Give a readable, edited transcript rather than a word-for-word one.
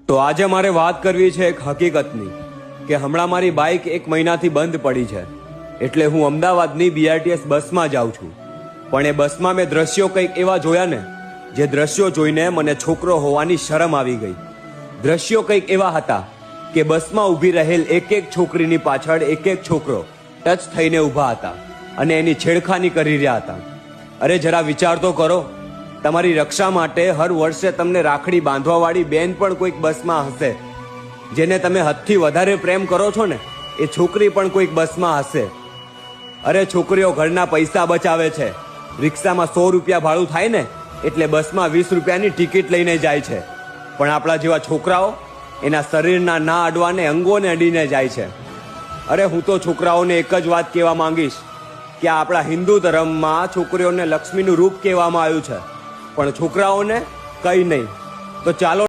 તો આજે મારે વાત કરવી છે એક હકીકતની કે હમણાં મારી બાઇક 1 મહિનાથી બંધ પડી છે, એટલે હું અમદાવાદની BRTS બસમાં જાઉં છું. પણ એ બસમાં મેં દ્રશ્યો કંઈક એવા જોયા ને, જે દ્રશ્યો જોઈને મને છોકરો હોવાની શરમ આવી ગઈ. દ્રશ્યો કંઈક એવા હતા કે બસમાં ઊભી રહેલ એક એક છોકરીની પાછળ એક એક છોકરો ટચ થઈને ઊભા હતા અને એની છેડખાની કરી રહ્યા હતા. અરે જરા વિચાર તો કરો, તમારી રક્ષા માટે હર વર્ષે તમને રાખડી બાંધવાવાળી બેન પણ કોઈક બસમાં હશે. જેને તમે હદથી વધારે પ્રેમ કરો છો ને, એ છોકરી પણ કોઈક બસમાં હશે. અરે છોકરીઓ ઘરના પૈસા બચાવે છે. રિક્ષામાં 100 રૂપિયા ભાડું થાય ને, એટલે બસમાં 20 રૂપિયાની ટિકિટ લઈને જાય છે. પણ આપણા જેવા છોકરાઓ એના શરીરના ના અડવાને અંગોને અડીને જાય છે. અરે હું તો છોકરાઓને એક જ વાત કહેવા માંગીશ કે આપણા હિન્દુ ધર્મમાં છોકરીઓને લક્ષ્મીનું રૂપ કહેવામાં આવ્યું છે, પણ છોકરાઓને કંઈ નહીં. તો ચાલો